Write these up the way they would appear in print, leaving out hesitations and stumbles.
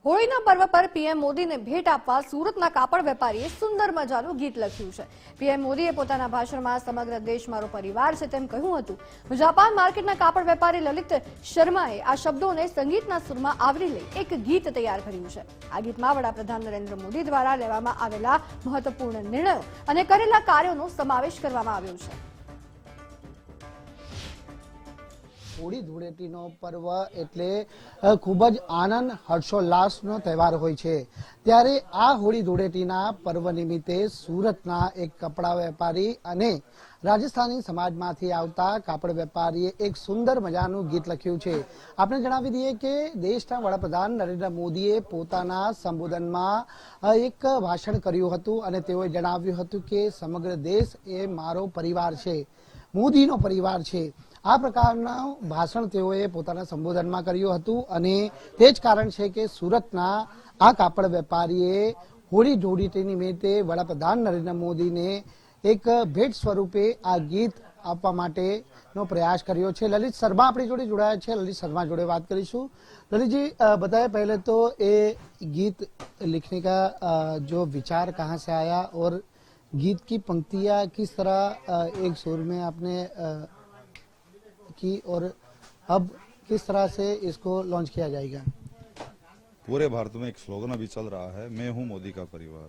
હોળીના પર્વ પર પીએમ મોદીને ભેટ આપવા સુરતના કાપડ વેપારીએ સુંદર મજાનું ગીત લખ્યું છે। પીએમ મોદીએ પોતાના ભાષણમાં સમગ્ર દેશ મારો પરિવાર છે તેમ કહ્યું હતું। જાપાન માર્કેટના કાપડ વેપારી લલિત શર્માએ આ શબ્દોને સંગીતના સુરમાં આવરી લઈ એક ગીત તૈયાર કર્યું છે। આ ગીતમાં વડાપ્રધાન નરેન્દ્ર મોદી દ્વારા લેવામાં આવેલા મહત્વપૂર્ણ નિર્ણયો અને કરેલા કાર્યોનો સમાવેશ કરવામાં આવ્યો છે। હોળી ધૂળેટીનો પર્વ એટલે ખૂબ જ આનંદ હર્ષોલ્લાસનો તહેવાર હોય છે। ત્યારે આ હોળી ધૂળેટીના પર્વ નિમિત્તે સુરતના એક કપડા વેપારી અને રાજસ્થાની સમાજમાંથી આવતા કાપડ વેપારીએ એક સુંદર મજાનું ગીત લખ્યું છે। આપણે જણાવી દઈએ કે દેશના વડાપ્રધાન નરેન્દ્ર મોદીએ પોતાના સંબોધનમાં એક ભાષણ કર્યું હતું અને તેઓએ જણાવ્યું હતું કે સમગ્ર દેશ એ મારો પરિવાર છે, મોદીનો પરિવાર છે। આ પ્રકારના ભાષણ તેઓએ પોતાના સંબોધનમાં કર્યું હતું અને તે જ કારણ છે કે સુરતના આ કાપડ વેપારીએ હોળી ધૂળેટી નિમિત્તે વડાપ્રધાન નરેન્દ્ર મોદીને એક ભેટ સ્વરૂપે આ ગીત આપવા માટેનો પ્રયાસ કર્યો છે। લલિત શર્મા આપણી જોડે જોડાયા છે। લલિત શર્મા જોડે વાત કરીશું। ललित जी बताए पहले तो ये गीत लिखने का जो विचार कहाँ से आया और गीत की पंक्तियाँ किस तरह एक सुर में आपने की और अब किस तरह से इसको लॉन्च किया जाएगा? पूरे भारत में एक स्लोगन अभी चल रहा है, मैं हूं मोदी का परिवार।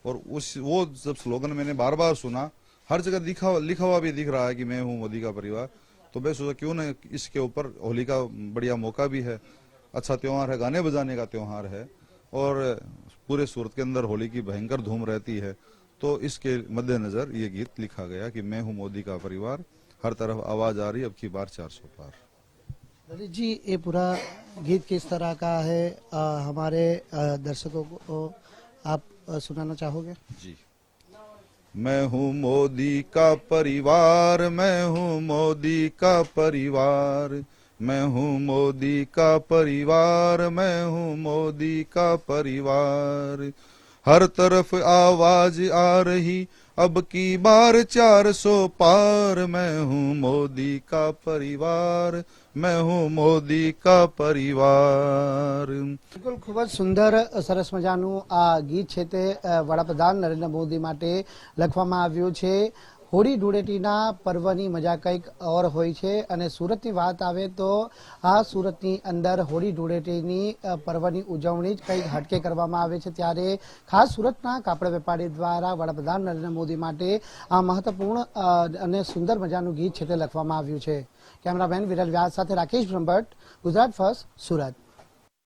और वो जब स्लोगन मैंने बार बार सुना, हर जगह लिखा हुआ भी दिख रहा है कि मैं हूं मोदी का परिवार, तो मैं सोचा क्यों न इसके ऊपर होली का बढ़िया मौका भी है, अच्छा त्योहार है, गाने बजाने का त्योहार है और पूरे सूरत के अंदर होली की भयंकर धूम रहती है, तो इसके मद्देनजर ये गीत लिखा गया कि मैं हूं मोदी का परिवार, हर तरफ आवाज आ रही अब की बार 400 पार। ललित जी ये पूरा गीत किस तरह का है, हमारे दर्शकों को आप सुनाना चाहोगे? जी, मैं हूं मोदी का परिवार, मैं हूं मोदी का परिवार, मैं हूं मोदी का परिवार, मैं हूं मोदी का परिवार, हर तरफ आवाज आ रही अब की बार 400 पार, मैं हूं मोदी का परिवार, मैं हूं मोदी का परिवार। बिल्कुल खूब ज सुंदर सरस मजाનું આ ગીત છે તે વડાપ્રધાન નરેન્દ્ર મોદી માટે લખવામાં આવ્યું છે। હોળી ધૂળેટીના પર્વની મજા કંઈક ઓર હોય છે અને સુરતની વાત આવે તો આ સુરતની અંદર હોળી ધૂળેટીની પર્વની ઉજવણી જ કંઈક હટકે કરવામાં આવે છે। ત્યારે ખાસ સુરતના કાપડ વેપારી દ્વારા વડાપ્રધાન નરેન્દ્ર મોદી માટે આ મહત્વપૂર્ણ અને સુંદર મજાનું ગીત છે તે લખવામાં આવ્યું છે। કેમેરામેન વિરલ વ્યાસ સાથે રાકેશ બ્રહ્મભટ્ટ, ગુજરાત ફર્સ્ટ, સુરત।